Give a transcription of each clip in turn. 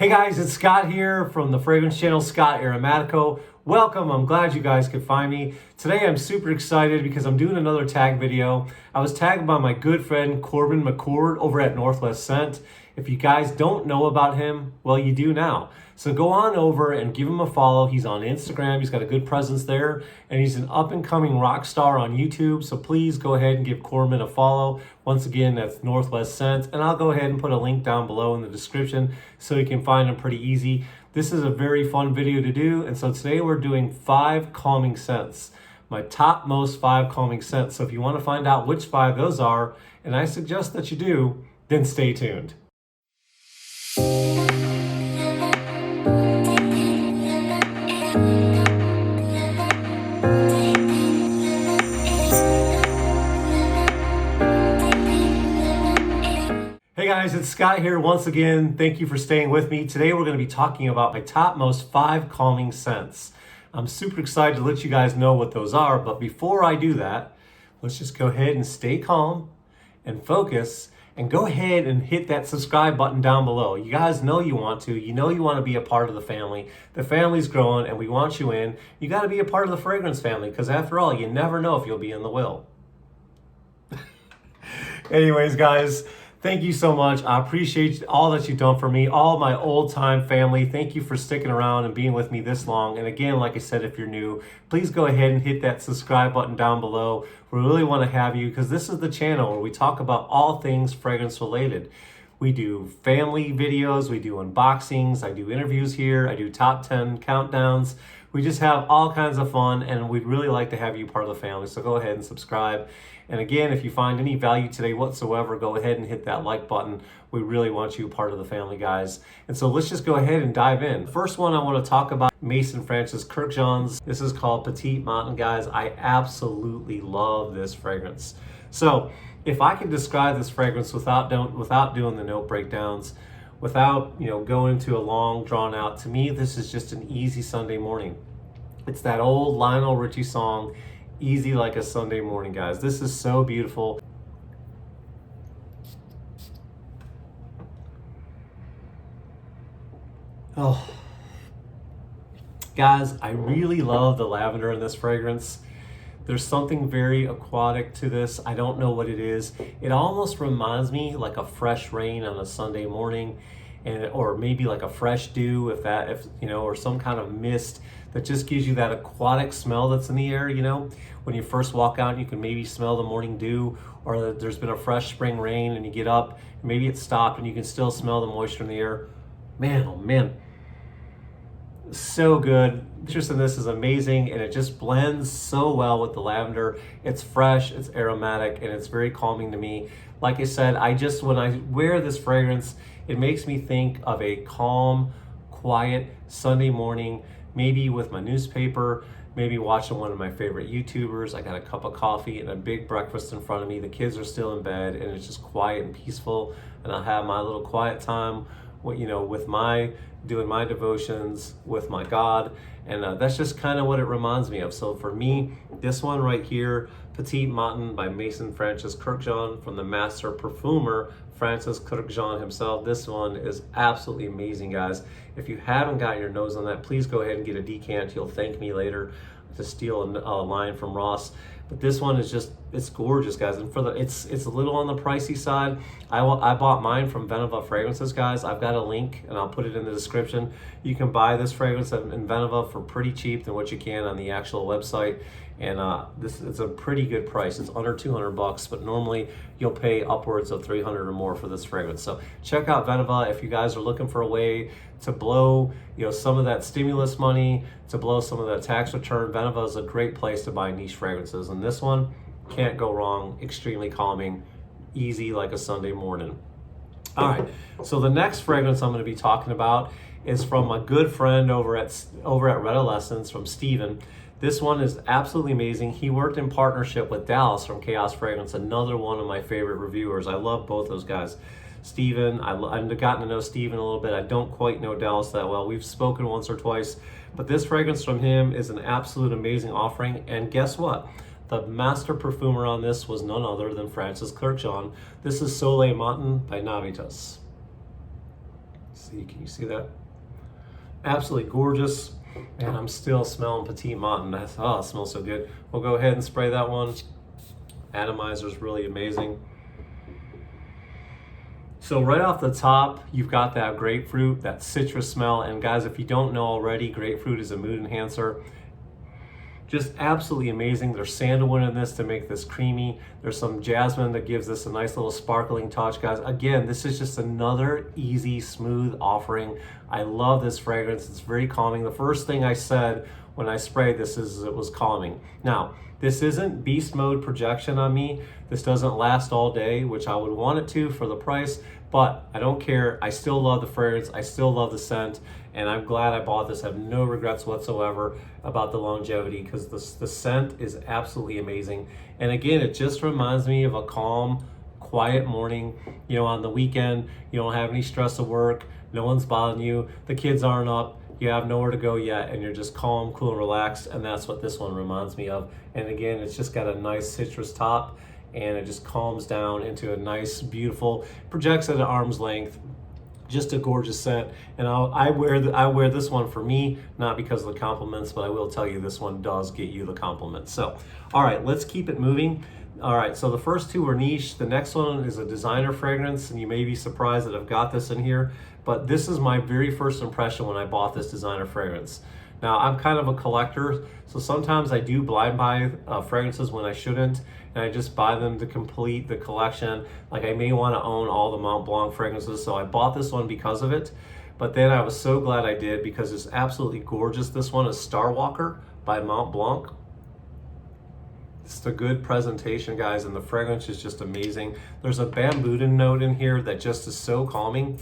Hey guys, it's Scott here from the fragrance channel, Scott Aromatico. Welcome, I'm glad you guys could find me. Today I'm super excited because I'm doing another tag video. I was tagged by my good friend Corbin McCord over at Northwest Scent. If you guys don't know about him, well, you do now. So go on over and give him a follow. He's on Instagram, he's got a good presence there, and he's an up-and-coming rock star on YouTube. So please go ahead and give Corbin a follow. Once again, that's Northwest Scent, and I'll go ahead and put a link down below in the description so you can find him pretty easy. This is a very fun video to do, and so today we're doing 5 calming scents. My top most 5 calming scents. So if you want to find out which 5 those are, and I suggest that you do, then stay tuned. Hey guys, it's Scott here once again. Thank you for staying with me. Today we're going to be talking about my top most 5 calming scents. I'm super excited to let you guys know what those are, but before I do that, let's just go ahead and stay calm and focus and go ahead and hit that subscribe button down below. You guys know you want to. You know you want to be a part of the family. The family's growing and we want you in. You got to be a part of the fragrance family because after all, you never know if you'll be in the will. Anyways, guys, thank you so much. I appreciate all that you've done for me, all my old-time family. Thank you for sticking around and being with me this long. And again, like I said, if you're new, please go ahead and hit that subscribe button down below. We really want to have you because this is the channel where we talk about all things fragrance related. We do family videos, we do unboxings, I do interviews here, I do top 10 countdowns. We just have all kinds of fun and we'd really like to have you part of the family. So go ahead and subscribe. And again, if you find any value today whatsoever, go ahead and hit that like button. We really want you part of the family, guys. And so let's just go ahead and dive in. The first one I want to talk about, Maison Francis Kurkdjian's. This is called Petit Matin, guys. I absolutely love this fragrance. So if I could describe this fragrance without doing the note breakdowns, without going into a long drawn out, to me this is just an easy Sunday morning. It's that old Lionel Richie song, Easy Like a Sunday Morning, guys. This is so beautiful. Oh, guys, I really love the lavender in this fragrance. There's something very aquatic to this. I don't know what it is. It almost reminds me like a fresh rain on a Sunday morning, or maybe like a fresh dew, or some kind of mist that just gives you that aquatic smell that's in the air. When you first walk out, you can maybe smell the morning dew, or there's been a fresh spring rain and you get up, maybe it stopped and you can still smell the moisture in the air. Man, oh man, so good. The citrus in this is amazing and it just blends so well with the lavender. It's fresh, it's aromatic, and it's very calming to me. Like I said, when I wear this fragrance, it makes me think of a calm, quiet Sunday morning, maybe with my newspaper, maybe watching one of my favorite YouTubers. I got a cup of coffee and a big breakfast in front of me. The kids are still in bed and it's just quiet and peaceful. And I have my little quiet time, doing my devotions with my God. And that's just kind of what it reminds me of. So for me, this one right here, Petit Matin by Maison Francis Kurkdjian, from the master perfumer, Francis Kurkdjian himself. This one is absolutely amazing, guys. If you haven't got your nose on that, please go ahead and get a decant. You'll thank me later to steal a line from Ross. But this one is just, it's gorgeous, guys. And it's a little on the pricey side. I bought mine from Veneva Fragrances, guys. I've got a link and I'll put it in the description. You can buy this fragrance in Veneva for pretty cheap than what you can on the actual website. And it's a pretty good price. It's under $200, but normally you'll pay upwards of $300 or more for this fragrance. So check out Veneva if you guys are looking for a way to blow some of that stimulus money, to blow some of that tax return. Veneva is a great place to buy niche fragrances, and this one can't go wrong. Extremely calming, easy like a Sunday morning. All right, so the next fragrance I'm going to be talking about is from my good friend over at Rayflection, from Steven. This one is absolutely amazing. He worked in partnership with Dallas from Chaos Fragrance, another one of my favorite reviewers. I love both those guys. Steven, I've gotten to know Steven a little bit. I don't quite know Dallas that well. We've spoken once or twice, but this fragrance from him is an absolute amazing offering. And guess what? The master perfumer on this was none other than Francis Kurkdjian. This is Soleil Matin by Aventus. See, can you see that? Absolutely gorgeous. And I'm still smelling Petit Matin. Oh, it smells so good. We'll go ahead and spray that one. Atomizer is really amazing. So right off the top, you've got that grapefruit, that citrus smell. And guys, if you don't know already, grapefruit is a mood enhancer. Just absolutely amazing. There's sandalwood in this to make this creamy. There's some jasmine that gives this a nice little sparkling touch, guys. Again, this is just another easy, smooth offering. I love this fragrance. It's very calming. The first thing I said when I sprayed this is it was calming. Now, this isn't beast mode projection on me. This doesn't last all day, which I would want it to for the price, but I don't care. I still love the fragrance. I still love the scent, and I'm glad I bought this. I have no regrets whatsoever about the longevity because the scent is absolutely amazing. And again, it just reminds me of a calm, quiet morning. You know, on the weekend, you don't have any stress of work. No one's bothering you. The kids aren't up. You have nowhere to go yet, and you're just calm, cool, and relaxed, and that's what this one reminds me of. And again, it's just got a nice citrus top, and it just calms down into a nice, beautiful, projects at an arm's length. Just a gorgeous scent, and I wear this one for me, not because of the compliments, but I will tell you this one does get you the compliments. So, all right, let's keep it moving. All right, so the first two were niche. The next one is a designer fragrance, and you may be surprised that I've got this in here, but this is my very first impression when I bought this designer fragrance. Now, I'm kind of a collector, so sometimes I do blind buy fragrances when I shouldn't, and I just buy them to complete the collection. Like I may want to own all the Mont Blanc fragrances, so I bought this one because of it. But then I was so glad I did because it's absolutely gorgeous. This one is Starwalker by Mont Blanc. It's a good presentation, guys, and the fragrance is just amazing. There's a bamboo note in here that just is so calming.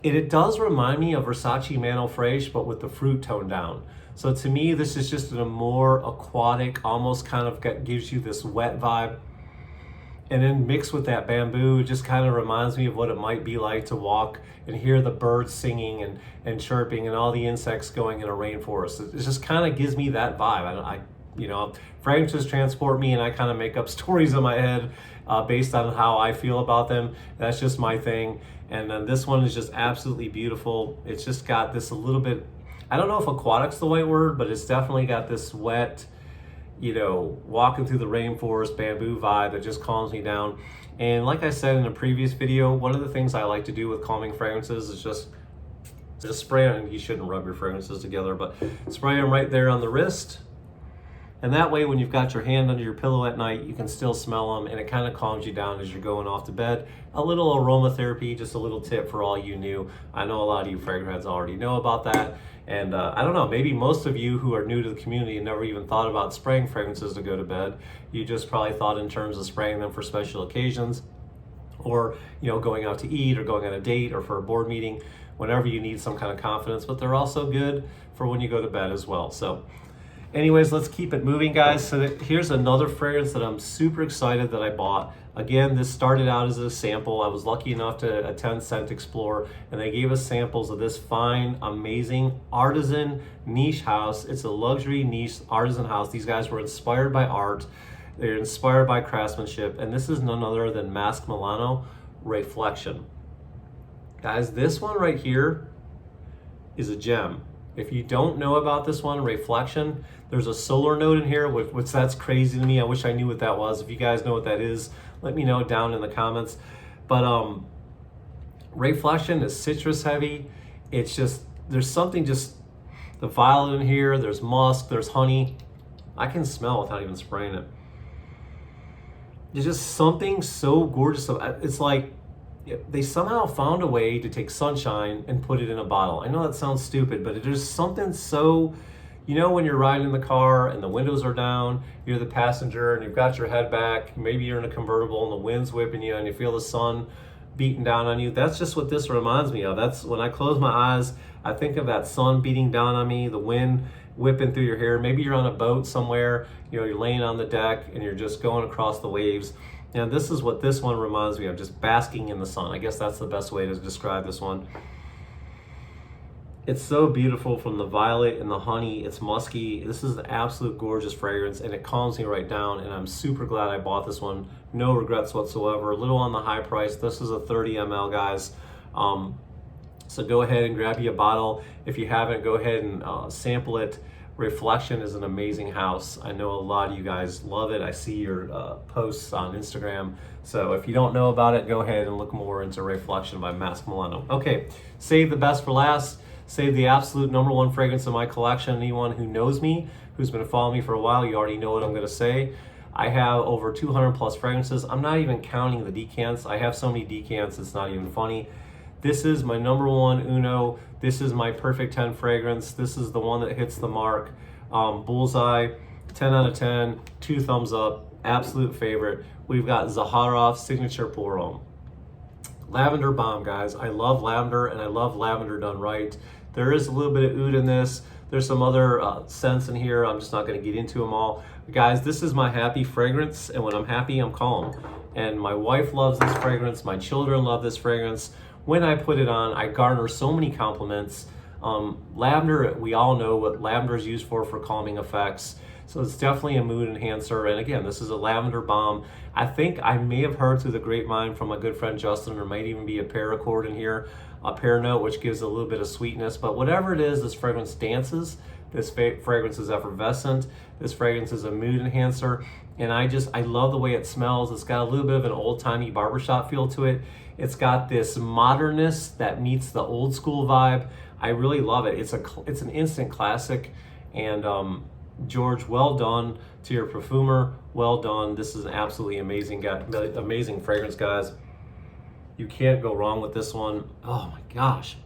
It does remind me of Versace Mano Fraiche, but with the fruit toned down. So to me, this is just a more aquatic, almost kind of gives you this wet vibe. And then mixed with that bamboo, it just kind of reminds me of what it might be like to walk and hear the birds singing and chirping and all the insects going in a rainforest. It just kind of gives me that vibe. You know, fragrances transport me, and I kind of make up stories in my head based on how I feel about them. That's just my thing. And then this one is just absolutely beautiful. It's just got this a little bit, I don't know if aquatic's the right word, but it's definitely got this wet, you know, walking through the rainforest bamboo vibe that just calms me down. And like I said in a previous video, one of the things I like to do with calming fragrances is just spray them. You shouldn't rub your fragrances together, but spray them right there on the wrist. And that way, when you've got your hand under your pillow at night, you can still smell them, and it kind of calms you down as you're going off to bed. A little aromatherapy, just a little tip for all you new. I know a lot of you fragrance heads already know about that. And I don't know, maybe most of you who are new to the community and never even thought about spraying fragrances to go to bed. You just probably thought in terms of spraying them for special occasions, or, you know, going out to eat or going on a date or for a board meeting, whenever you need some kind of confidence. But they're also good for when you go to bed as well. So anyways, let's keep it moving, guys. So here's another fragrance that I'm super excited that I bought. Again, this started out as a sample. I was lucky enough to attend Scent Explore, and they gave us samples of this fine, amazing artisan niche house. It's a luxury niche artisan house. These guys were inspired by art. They're inspired by craftsmanship, and this is none other than Masque Milano Ray-flection. Guys, this one right here is a gem. If you don't know about this one, Ray-flection, there's a solar note in here, which that's crazy to me. I wish I knew what that was. If you guys know what that is, let me know down in the comments. But Ray-flection is citrus heavy. It's just, there's something just, the violet in here, there's musk, there's honey. I can smell without even spraying it. There's just something so gorgeous. It's like, they somehow found a way to take sunshine and put it in a bottle. I know that sounds stupid, but there's something so, you know, when you're riding in the car and the windows are down, you're the passenger and you've got your head back, maybe you're in a convertible and the wind's whipping you and you feel the sun beating down on you. That's just what this reminds me of. That's when I close my eyes, I think of that sun beating down on me, the wind whipping through your hair. Maybe you're on a boat somewhere, you know, you're laying on the deck and you're just going across the waves. Now, this is what this one reminds me of, just basking in the sun. I guess that's the best way to describe this one. It's so beautiful from the violet and the honey. It's musky. This is an absolute gorgeous fragrance, and it calms me right down, and I'm super glad I bought this one. No regrets whatsoever. A little on the high price. This is a 30 ml, guys. So go ahead and grab you a bottle. If you haven't, go ahead and sample it. Ray-flection is an amazing house. I know a lot of you guys love it. I see your posts on Instagram. So if you don't know about it, go ahead and look more into Ray-flection by Masque Milano. Okay, save the best for last. Save the absolute #1 fragrance in my collection. Anyone who knows me, who's been following me for a while, you already know what I'm going to say. I have over 200 plus fragrances. I'm not even counting the decants. I have so many decants, it's not even funny. This is my #1 Uno. This is my perfect 10 fragrance. This is the one that hits the mark. Bullseye, 10 out of 10, 2 thumbs up, absolute favorite. We've got Zaharoff Signature Pour Homme. Lavender bomb, guys. I love lavender, and I love lavender done right. There is a little bit of oud in this. There's some other scents in here. I'm just not going to get into them all. Guys, this is my happy fragrance, and when I'm happy, I'm calm. And my wife loves this fragrance. My children love this fragrance. When I put it on, I garner so many compliments. Lavender, we all know what lavender is used for calming effects. So it's definitely a mood enhancer. And again, this is a lavender bomb. I think I may have heard through the grapevine from my good friend Justin, there might even be a pear accord in here, a pear note, which gives a little bit of sweetness. But whatever it is, this fragrance dances. This fragrance is effervescent. This fragrance is a mood enhancer. And I love the way it smells. It's got a little bit of an old-timey barbershop feel to it. It's got this modernness that meets the old school vibe. I really love it. It's an instant classic. And George, well done to your perfumer. Well done. This is an absolutely amazing fragrance, guys. You can't go wrong with this one. Oh my gosh.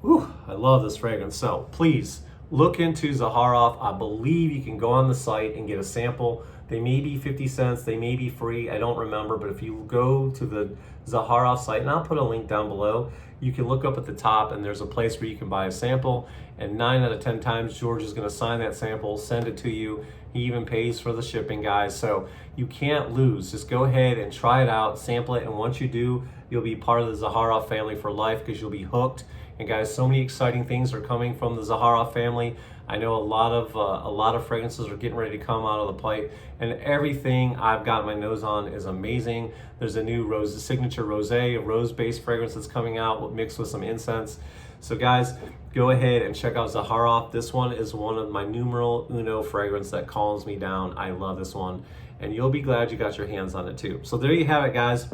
Whew, I love this fragrance. So please look into Zaharoff. I believe you can go on the site and get a sample. They may be 50 cents, they may be free, I don't remember, but if you go to the Zaharoff site, and I'll put a link down below, you can look up at the top and there's a place where you can buy a sample, and 9 out of 10 times George is gonna sign that sample, send it to you. He even pays for the shipping, guys, so you can't lose. Just go ahead and try it out, sample it, and once you do, you'll be part of the Zaharoff family for life because you'll be hooked. And guys, so many exciting things are coming from the Zaharoff family. I know a lot of fragrances are getting ready to come out of the pipe, and everything I've got my nose on is amazing. There's a new signature rosé, a rose-based fragrance that's coming out mixed with some incense. So guys, go ahead and check out Zaharoff. This one is one of my #1 fragrance that calms me down. I love this one, and you'll be glad you got your hands on it too. So there you have it, guys.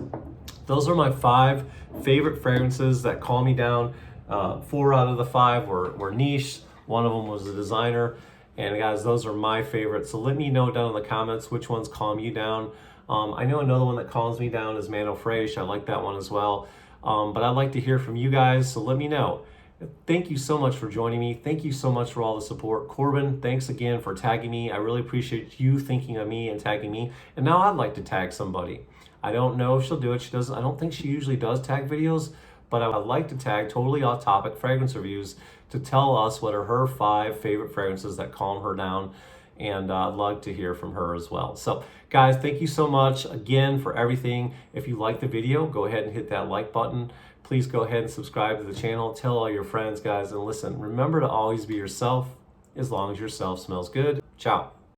Those are my 5 favorite fragrances that calm me down. 4 out of the 5 were niche. One of them was a designer. And guys, those are my favorites. So let me know down in the comments which ones calm you down. I know another one that calms me down is Fraiche. I like that one as well. But I'd like to hear from you guys, so let me know. Thank you so much for joining me. Thank you so much for all the support. Corbin, thanks again for tagging me. I really appreciate you thinking of me and tagging me. And now I'd like to tag somebody. I don't know if she'll do it. She doesn't. I don't think she usually does tag videos, but I would like to tag totally off-topic fragrance reviews to tell us what are her 5 favorite fragrances that calm her down, and I'd like to hear from her as well. So guys, thank you so much again for everything. If you like the video, go ahead and hit that like button. Please go ahead and subscribe to the channel. Tell all your friends, guys, and listen, remember to always be yourself as long as yourself smells good. Ciao.